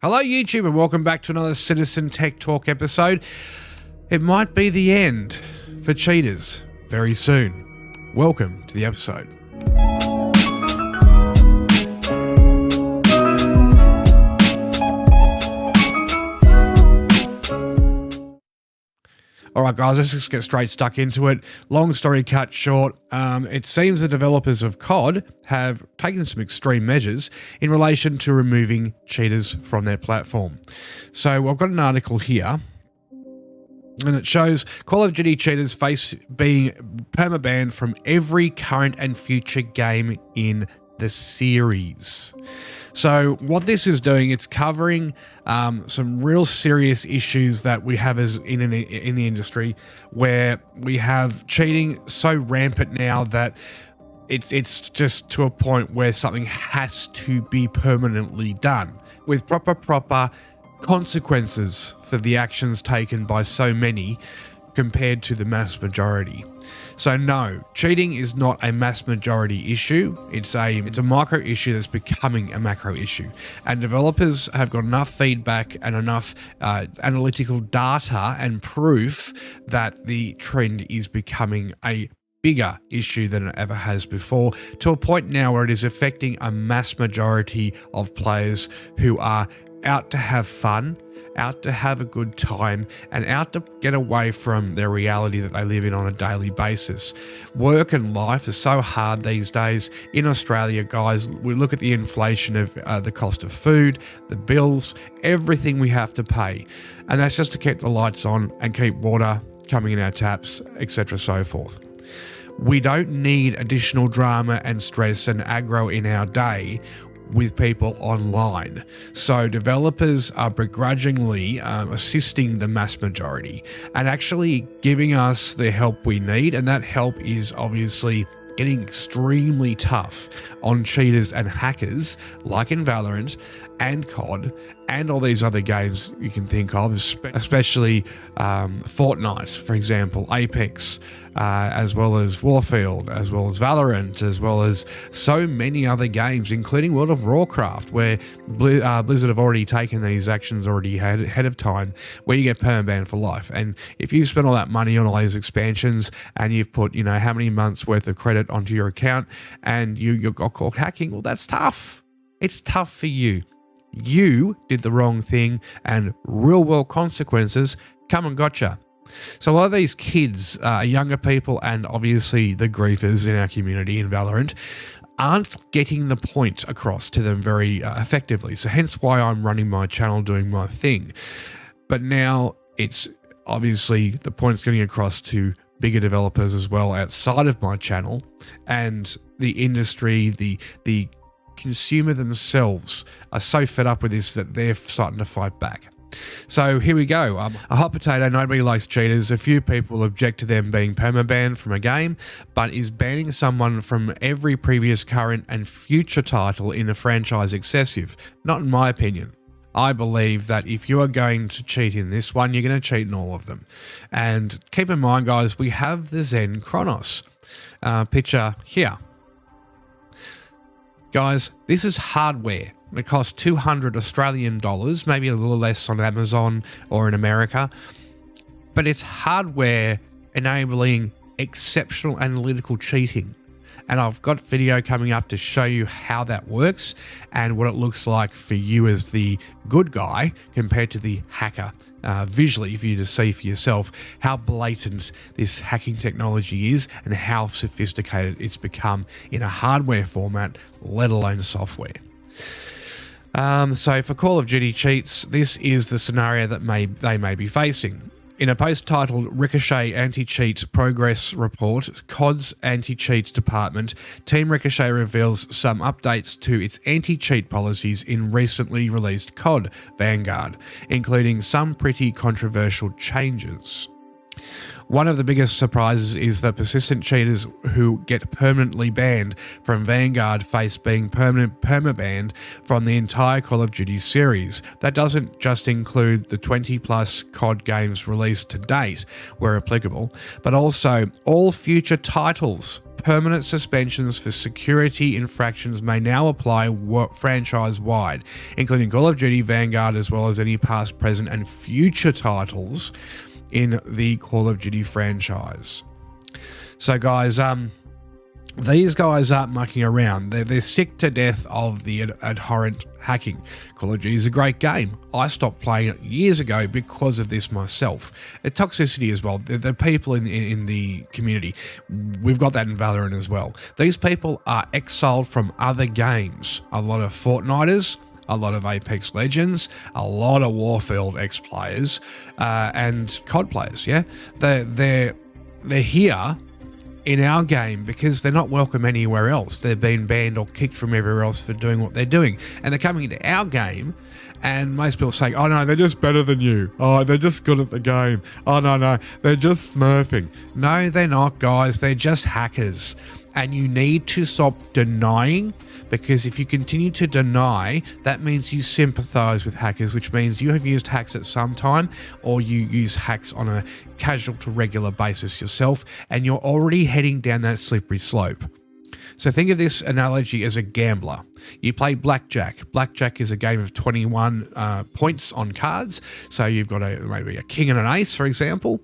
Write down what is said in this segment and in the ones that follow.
Hello YouTube and welcome back to another Citizen Tech Talk episode. It might be the end for cheaters very soon. Welcome to the episode. Alright guys, let's just get straight stuck into it. Long story cut short, it seems the developers of COD have taken some extreme measures in relation to removing cheaters from their platform. So I've got an article here, and it shows Call of Duty cheaters face being permabanned from every current and future game in the series. So what this is doing, it's covering some real serious issues that we have as in the industry, where we have cheating so rampant now that it's just to a point where something has to be permanently done with proper consequences for the actions taken by so many compared to the mass majority. So no, cheating is not a mass majority issue. It's a micro issue that's becoming a macro issue. And developers have got enough feedback and enough analytical data and proof that the trend is becoming a bigger issue than it ever has before, to a point now where it is affecting a mass majority of players who are out to have fun, out to have a good time, and out to get away from their reality that they live in on a daily basis. Work and life is so hard these days. In Australia, guys, we look at the inflation of the cost of food, the bills, everything we have to pay. And that's just to keep the lights on and keep water coming in our taps, etc. so forth. We don't need additional drama and stress and aggro in our day with people online. So developers are begrudgingly assisting the mass majority and actually giving us the help we need, and that help is obviously getting extremely tough on cheaters and hackers like in Valorant and COD and all these other games you can think of, especially Fortnite, for example, Apex, as well as Warfield, as well as Valorant, as well as so many other games, including World of Warcraft, where Blizzard have already taken these actions already ahead of time, where you get permabanned for life. And if you spend all that money on all these expansions and you've put, you know, how many months worth of credit onto your account and you got caught hacking, well, that's tough. It's tough for you. You did the wrong thing, and real world consequences come and gotcha. So a lot of these kids, younger people, and obviously the griefers in our community in Valorant, aren't getting the point across to them very effectively. So hence why I'm running my channel, doing my thing. But now it's obviously the point's getting across to bigger developers as well outside of my channel, and the industry, the consumer themselves are so fed up with this that they're starting to fight back. So here we go. A hot potato, nobody likes cheaters. A few people object to them being permabanned from a game, but is banning someone from every previous, current and future title in a franchise excessive? Not in my opinion. I believe that if you are going to cheat in this one, you're going to cheat in all of them. And keep in mind, guys, we have the Zen Chronos picture here. Guys, this is hardware. It costs 200 Australian dollars, maybe a little less on Amazon or in America. But it's hardware enabling exceptional analytical cheating. And I've got video coming up to show you how that works and what it looks like for you as the good guy compared to the hacker. Visually, for you to see for yourself how blatant this hacking technology is and how sophisticated it's become in a hardware format, let alone software. So for Call of Duty cheats, this is the scenario that they may be facing. In a post titled Ricochet AntiCheat Progress Report, COD's AntiCheat department, Team Ricochet reveals some updates to its anti-cheat policies in recently released COD Vanguard, including some pretty controversial changes. One of the biggest surprises is that persistent cheaters who get permanently banned from Vanguard face being permabanned from the entire Call of Duty series. That doesn't just include the 20 plus COD games released to date where applicable, but also all future titles. Permanent suspensions for security infractions may now apply franchise-wide, including Call of Duty, Vanguard, as well as any past, present, and future titles in the Call of Duty franchise. So guys, these guys aren't mucking around. They're sick to death of the abhorrent hacking. Call of Duty is a great game. I stopped playing it years ago because of this myself. Toxicity as well. The people in the community, we've got that in Valorant as well. These people are exiled from other games. A lot of Fortniters, a lot of Apex Legends, a lot of Warfield ex-players, and COD players, yeah? They're here in our game because they're not welcome anywhere else. They've been banned or kicked from everywhere else for doing what they're doing. And they're coming into our game, and most people say, oh no, they're just better than you. Oh, they're just good at the game. Oh no, they're just smurfing. No, they're not, guys. They're just hackers. And you need to stop denying, because if you continue to deny, that means you sympathize with hackers, which means you have used hacks at some time, or you use hacks on a casual to regular basis yourself, and you're already heading down that slippery slope. So think of this analogy as a gambler. You play blackjack. Blackjack is a game of 21 points on cards. So you've got maybe a king and an ace, for example,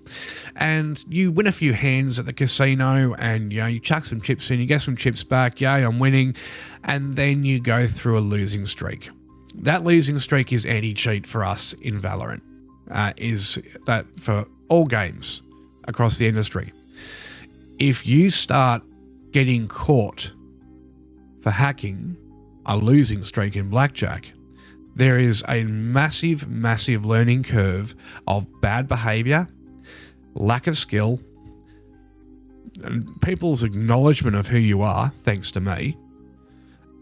and you win a few hands at the casino, and you chuck some chips in, you get some chips back, yay, I'm winning, and then you go through a losing streak. That losing streak is anti-cheat for us in Valorant. Is that for all games across the industry. If you start getting caught for hacking a losing streak in blackjack, there is a massive learning curve of bad behavior, lack of skill, and people's acknowledgement of who you are, thanks to me,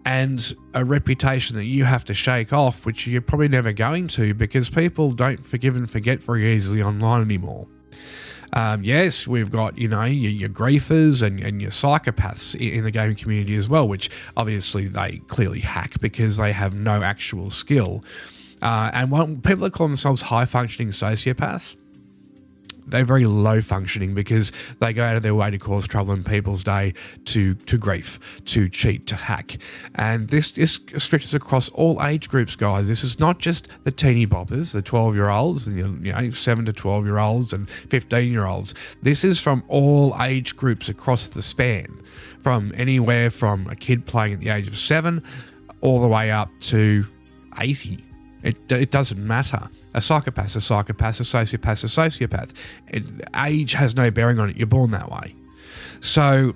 and a reputation that you have to shake off, which you're probably never going to, because people don't forgive and forget very easily online anymore. Yes, we've got, your griefers and your psychopaths in the gaming community as well, which obviously they clearly hack because they have no actual skill. And people that call themselves high-functioning sociopaths, they're very low functioning because they go out of their way to cause trouble in people's day, to grief, to cheat, to hack. And this stretches across all age groups, guys. This is not just the teeny boppers, the 12-year-olds, and 7 to 12-year-olds and 15-year-olds. This is from all age groups across the span, from anywhere from a kid playing at the age of 7 all the way up to 80. It doesn't matter. A psychopath's a psychopath, a sociopath's a sociopath. Age has no bearing on it. You're born that way. So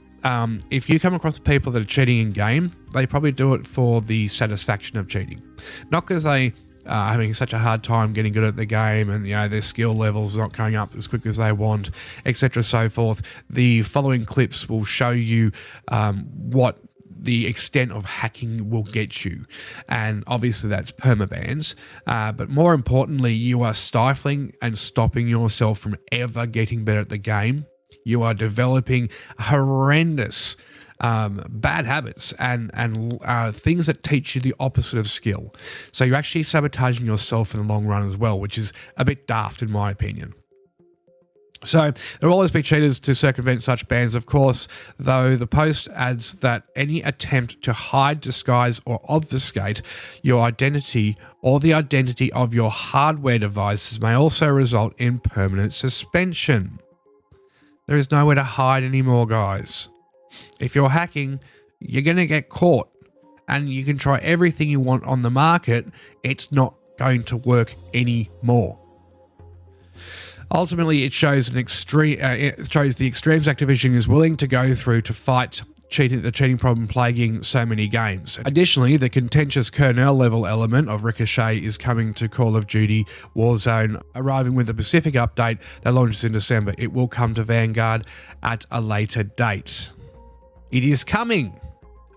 if you come across people that are cheating in game, they probably do it for the satisfaction of cheating. Not because they are having such a hard time getting good at the game and their skill levels not going up as quick as they want, etc. so forth. The following clips will show you what the extent of hacking will get you, and obviously that's permabans, but more importantly, you are stifling and stopping yourself from ever getting better at the game. You are developing horrendous bad habits and things that teach you the opposite of skill. So you're actually sabotaging yourself in the long run as well, which is a bit daft in my opinion. So there will always be cheaters to circumvent such bans, of course, though the post adds that any attempt to hide, disguise, or obfuscate your identity or the identity of your hardware devices may also result in permanent suspension. There is nowhere to hide anymore, guys. If you're hacking, you're going to get caught, and you can try everything you want on the market. It's not going to work anymore. Ultimately, it shows the extremes Activision is willing to go through to fight the cheating problem plaguing so many games. Additionally, the contentious kernel-level element of Ricochet is coming to Call of Duty Warzone, arriving with the Pacific update that launches in December. It will come to Vanguard at a later date. It is coming.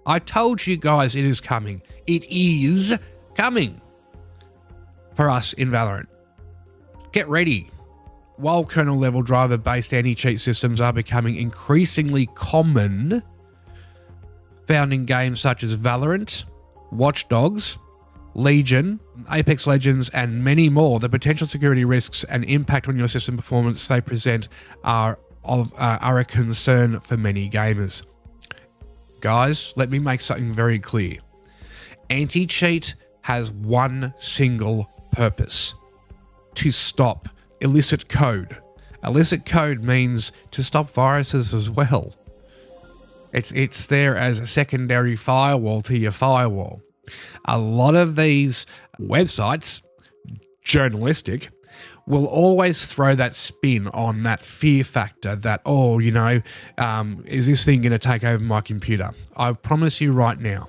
I told you guys it is coming. It is coming for us in Valorant. Get ready. while kernel level driver based anti-cheat systems are becoming increasingly common, found in games such as Valorant, Watch Dogs, Legion, Apex Legends, and many more, the potential security risks and impact on your system performance they present are a concern for many gamers. Guys, let me make something very clear. Anti-cheat has one single purpose: to stop illicit code. Illicit code means to stop viruses as well. It's there as a secondary firewall to your firewall. A lot of these websites, journalistic, will always throw that spin on that fear factor that, oh, is this thing going to take over my computer? I promise you right now,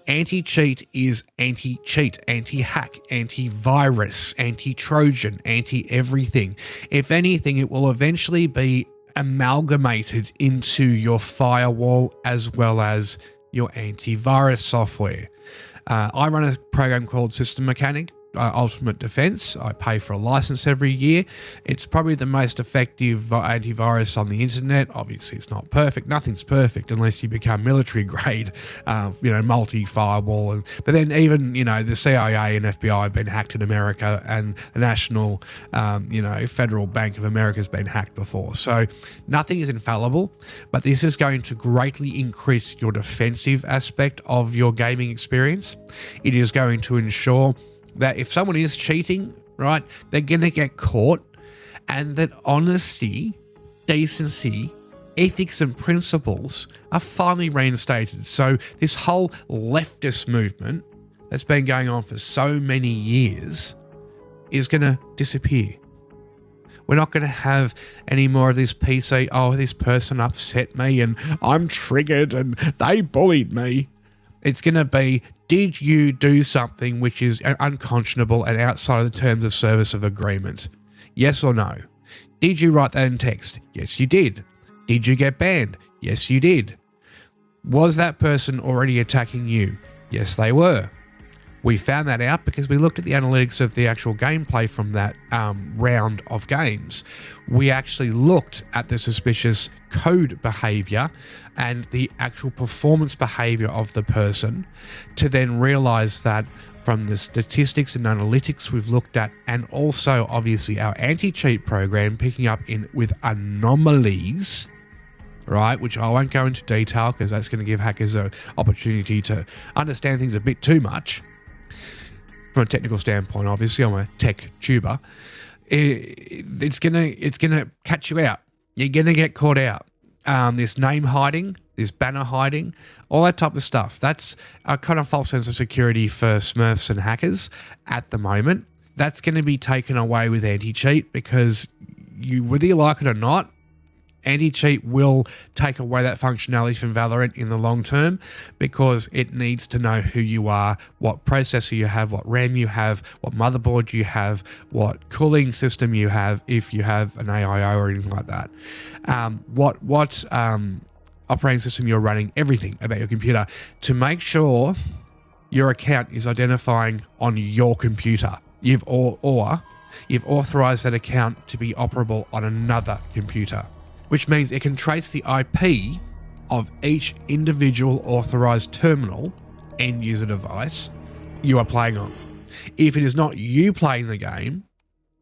anti-cheat is anti-cheat, anti-hack, anti-virus, anti-Trojan, anti-everything. If anything, it will eventually be amalgamated into your firewall as well as your antivirus software. I run a program called System Mechanic, Ultimate Defense. I pay for a license every year. It's probably the most effective antivirus on the internet. Obviously, it's not perfect. Nothing's perfect unless you become military grade, multi-firewall. But then even, the CIA and FBI have been hacked in America, and the National, Federal Bank of America has been hacked before. So nothing is infallible, but this is going to greatly increase your defensive aspect of your gaming experience. It is going to ensure that if someone is cheating, right, they're going to get caught, and that honesty, decency, ethics and principles are finally reinstated. So this whole leftist movement that's been going on for so many years is going to disappear. We're not going to have any more of this PC, oh, this person upset me and I'm triggered and they bullied me. It's going to be, did you do something which is unconscionable and outside of the terms of service of agreement? Yes or no? Did you write that in text? Yes, you did. Did you get banned? Yes, you did. Was that person already attacking you? Yes, they were. We found that out because we looked at the analytics of the actual gameplay from that round of games. We actually looked at the suspicious code behavior and the actual performance behavior of the person to then realize that from the statistics and analytics we've looked at, and also obviously our anti-cheat program picking up in with anomalies, right, which I won't go into detail because that's going to give hackers an opportunity to understand things a bit too much. From a technical standpoint, obviously, I'm a tech tuber. It's gonna catch you out. You're gonna get caught out. This name hiding, this banner hiding, all that type of stuff. That's a kind of false sense of security for Smurfs and hackers at the moment. That's going to be taken away with anti-cheat because whether you like it or not, anti-cheat will take away that functionality from Valorant in the long term because it needs to know who you are, what processor you have, what RAM you have, what motherboard you have, what cooling system you have, if you have an AIO or anything like that. What operating system you're running, everything about your computer to make sure your account is identifying on your computer. You've authorized that account to be operable on another computer, which means it can trace the IP of each individual authorized terminal end user device you are playing on. If it is not you playing the game,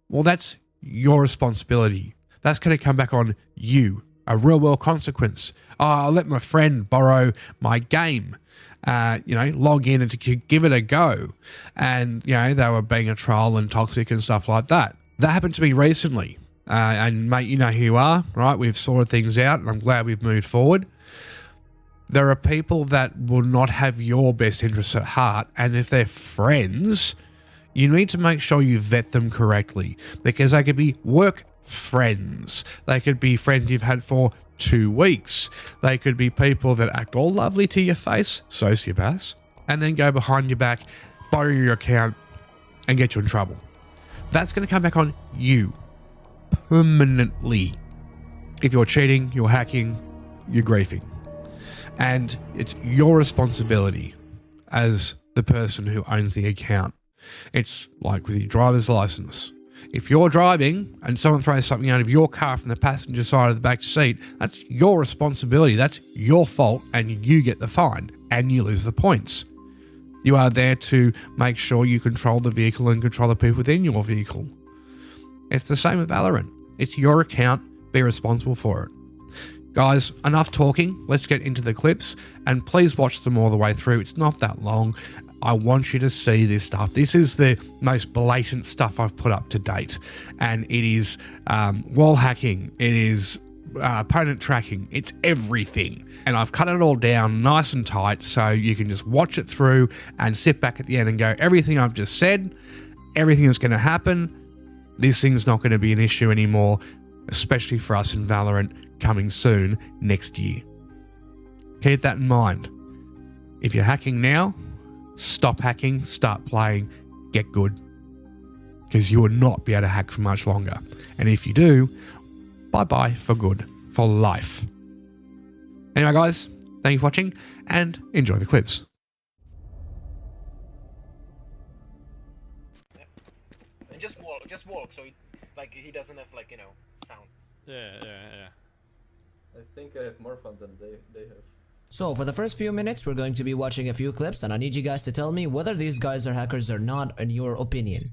well, that's your responsibility. That's going to come back on you, a real world consequence. Oh, I'll let my friend borrow my game, log in and to give it a go. And, they were being a troll and toxic and stuff like that. That happened to me recently. And mate, you know who you are, right? We've sorted things out and I'm glad we've moved forward. There are people that will not have your best interests at heart. And if they're friends, you need to make sure you vet them correctly because they could be work friends. They could be friends you've had for 2 weeks. They could be people that act all lovely to your face, sociopaths, and then go behind your back, borrow your account and get you in trouble. That's going to come back on you. Permanently. If you're cheating, you're hacking, you're griefing. And it's your responsibility as the person who owns the account. It's like with your driver's license. If you're driving and someone throws something out of your car from the passenger side of the back seat, that's your responsibility. That's your fault, and you get the fine and you lose the points. You are there to make sure you control the vehicle and control the people within your vehicle. It's the same with Valorant. It's your account. Be responsible for it. Guys, enough talking. Let's get into the clips, and please watch them all the way through. It's not that long. I want you to see this stuff. This is the most blatant stuff I've put up to date, and it is wall hacking. It is opponent tracking. It's everything, and I've cut it all down nice and tight so you can just watch it through and sit back at the end and go, everything I've just said, everything that's going to happen, this thing's not going to be an issue anymore, especially for us in Valorant coming soon next year. Keep that in mind. If you're hacking now, stop hacking, start playing, get good, because you will not be able to hack for much longer. And if you do, bye-bye for good, for life. Anyway, guys, thank you for watching and enjoy the clips. And just walk, so he doesn't have sound. Yeah. I think I have more fun than they have. So for the first few minutes, we're going to be watching a few clips, and I need you guys to tell me whether these guys are hackers or not, in your opinion.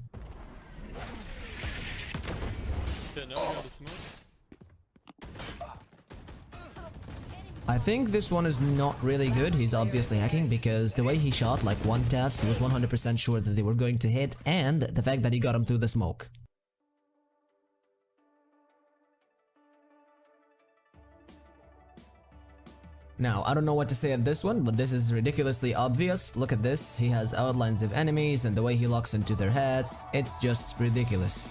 I think this one is not really good. He's obviously hacking because the way he shot, like one taps, he was 100% sure that they were going to hit, and the fact that he got him through the smoke. Now, I don't know what to say at this one, but this is ridiculously obvious. Look at this. He has outlines of enemies and the way he locks into their heads. It's just ridiculous.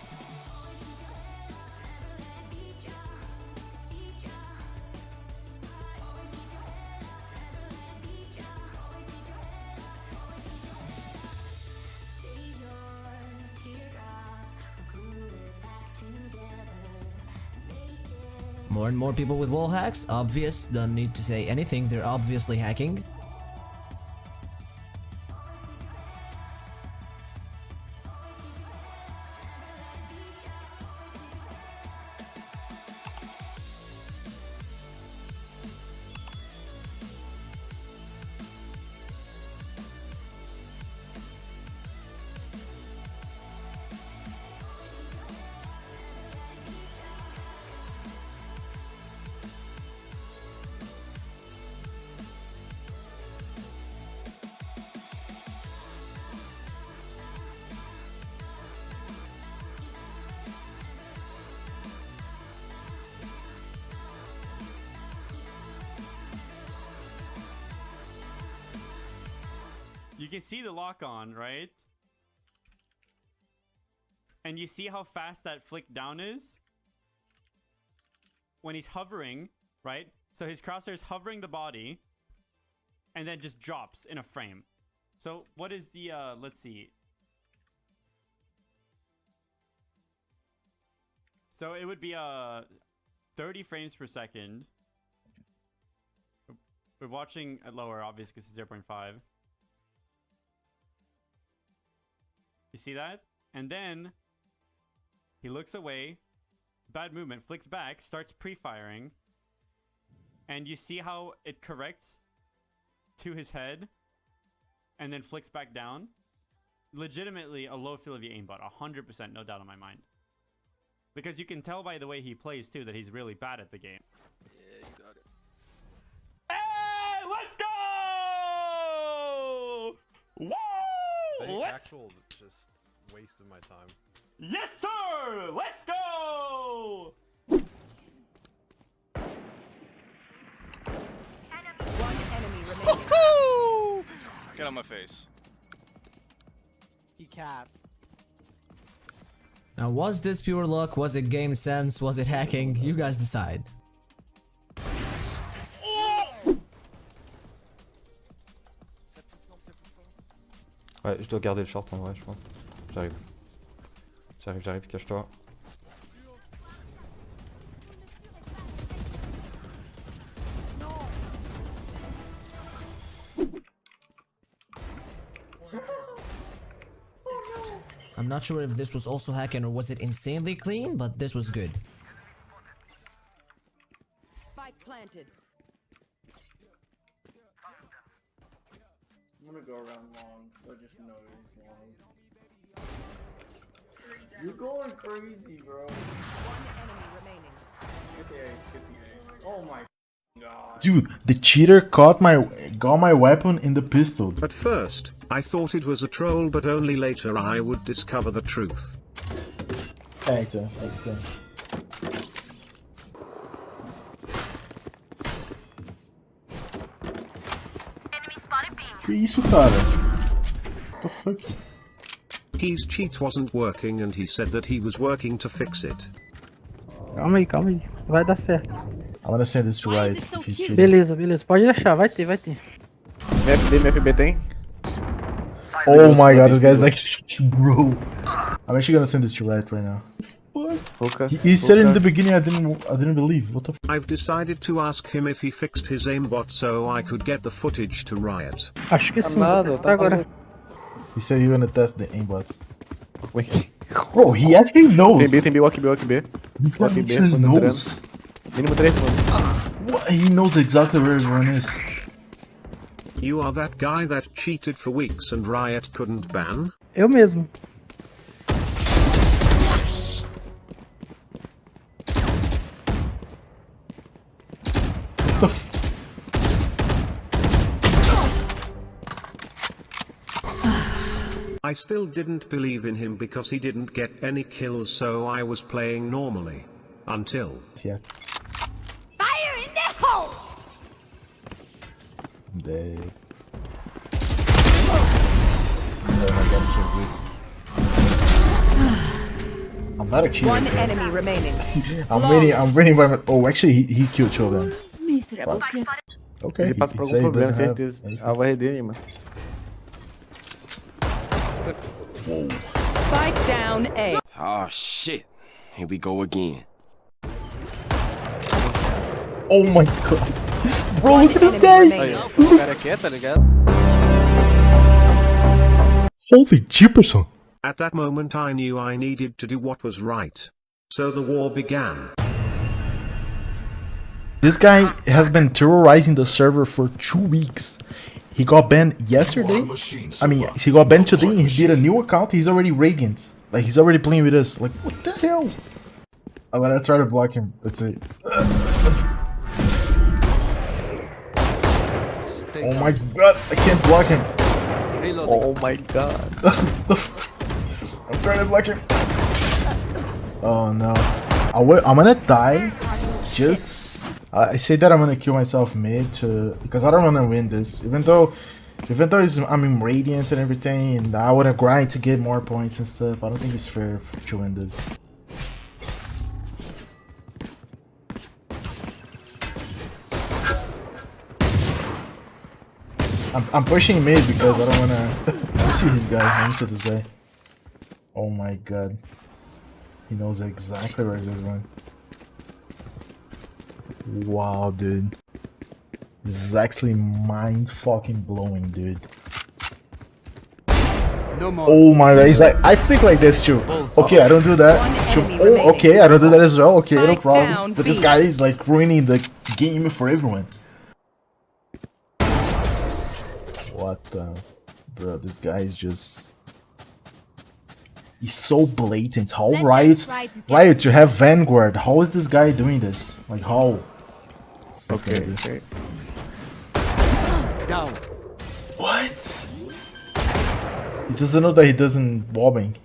More and more people with wall hacks, obvious, don't need to say anything, they're obviously hacking. You can see the lock on, right? And you see how fast that flick down is? When he's hovering, right? So his crosshair is hovering the body and then just drops in a frame. So what is the, let's see. So it would be 30 frames per second. We're watching at lower, obviously, because it's 0.5. You see that? And then he looks away, bad movement, flicks back, starts pre-firing, and you see how it corrects to his head and then flicks back down. Legitimately a low field of view aimbot, 100%, no doubt in my mind. Because you can tell by the way he plays too that he's really bad at the game. Yeah, you got it. Hey, let's go! Whoa! Let's just wasted my time. Yes, sir! Let's go! One enemy remaining. Get on my face. He capped. Now, was this pure luck? Was it game sense? Was it hacking? You guys decide. Ouais, je dois garder le short en vrai, je pense. J'arrive. J'arrive, cache-toi. I'm not sure if this was also hacking or was it insanely clean, but this was good. Spike planted. I'm gonna go around long, so I just know he's long. You're going crazy, bro. One enemy remaining. Get the ace, get the ace. Oh my god. Dude, the cheater got my weapon in the pistol. At first, I thought it was a troll, but only later I would discover the truth. Eita. Que isso, cara? What the fuck? His cheat wasn't working and he said that he was working to fix it. Calma aí. Vai dar certo. I'm gonna send this to Riot if he's cheating. Beleza. Pode deixar, vai ter. Minha FB tem? Oh my god, this guy's like, bro. I'm actually gonna send this to Riot right now. He said it in the beginning, I didn't believe. What the f? I've decided to ask him if he fixed his aimbot so I could get the footage to Riot. Acho que sim, vou testar agora. He said he gonna test the aimbots. Bro, he actually knows. Tem B, walk B. This guy actually knows. Mínimo 3 mano. What? He knows exactly where everyone is. You are that guy that cheated for weeks and Riot couldn't ban? Eu mesmo. What the f? I still didn't believe in him because he didn't get any kills, so I was playing normally. Until... Yeah. Fire in the hole! I'm not a cheater. One bro. enemy remaining. I'm winning by my... Oh, actually, he killed two of them. Miserable. Okay, Ele passa por said algum he problema, doesn't have certeza. anything. Ah, vai reder aí, mano. Spike down A. Oh shit. Here we go again. Oh my god. Bro, look at this guy. Remaining. O cara quer, tá ligado? Holy Jefferson. At that moment I knew I needed to do what was right. So the war began. This guy has been terrorizing the server for 2 weeks. He got banned yesterday. I mean, he got banned today and he did a new account. He's already Radiant. Like, he's already playing with us. Like, what the hell? I'm gonna try to block him. Let's see. Oh my god, I can't block him. Oh my god. I'm trying to block him. Oh no. I'm gonna die. I say that I'm gonna kill myself mid because I don't wanna win this. Even though I'm in Radiant and everything, and I wanna grind to get more points and stuff. I don't think it's fair to win this. I'm pushing mid because I don't wanna. Let me see this guy. Let me see this guy. Oh my god. He knows exactly where he's going. Wow, dude. This is actually mind fucking blowing, dude. No more. Oh my god, he's like, I flick like this too. Okay, I don't do that. Oh, okay, I don't do that as well. Okay, no problem. But this guy is like ruining the game for everyone. What the... Bro, this guy is just... He's so blatant. How Riot, you have Vanguard. How is this guy doing this? Like, how? Okay. Down. What? He doesn't know that he doesn't bombing.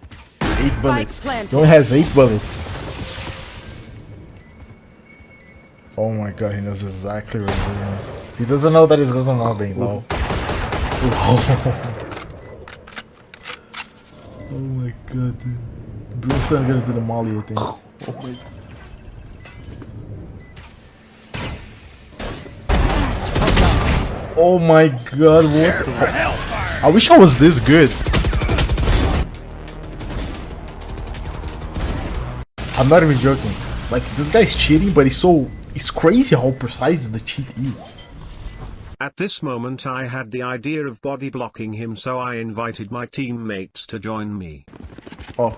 8 bullets. He only has 8 bullets. Oh my god, he knows exactly what he's doing. He doesn't know that he doesn't mobbing. No. Oh my god, dude. Bruce is gonna do the molly, I think. Oh my god. Oh my god, what the... I wish I was this good. I'm not even joking. Like, this guy's cheating, but it's crazy how precise the cheat is. At this moment I had the idea of body blocking him, so I invited my teammates to join me. Ó.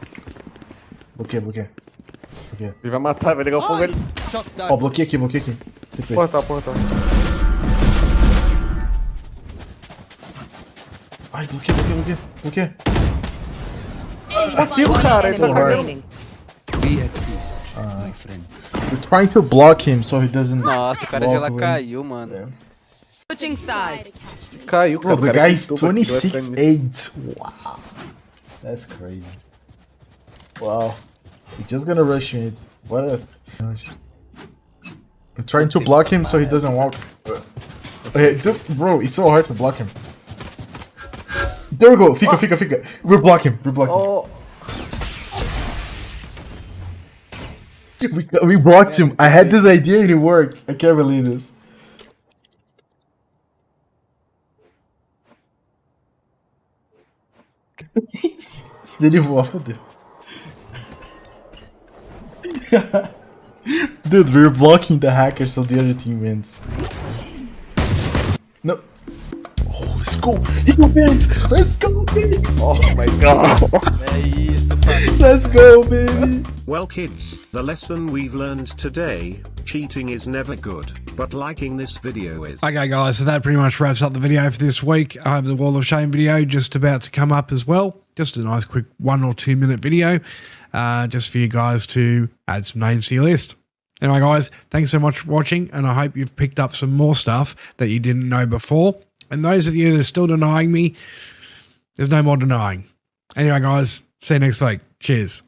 Bloqueia. Ele vai matar, vai ligar o fogo ali. Ó, bloqueia aqui. Porta. Ai, bloqueia. Vacilo, cara. Ele tá cagando. Remaining. We're trying to block him so he doesn't. Nossa, o cara já lá caiu, mano. Yeah. Switching sides. Caiu, Bro, cara. the guy is 26-8. Wow. That's crazy. Wow. He's just gonna rush me. What a... I'm trying to block him so he doesn't walk. Okay, dude, bro, it's so hard to block him. There we go. Fica. We're blocking. Oh. We blocked him. I had this idea and it worked. I can't believe this. Se ele voar, fodeu. Dude, we're blocking the hackers so the other team wins. No. Oh, let's go. He wins. Let's go, baby. Oh my god. É isso, família. Let's go, baby. Well kids, the lesson we've learned today, cheating is never good, but liking this video is. Okay, guys, so that pretty much wraps up the video for this week. I have the Wall of Shame video just about to come up as well. Just a nice quick 1 or 2 minute video, just for you guys to add some names to your list. Anyway, guys, thanks so much for watching, and I hope you've picked up some more stuff that you didn't know before. And those of you that are still denying me, there's no more denying. Anyway, guys, see you next week. Cheers.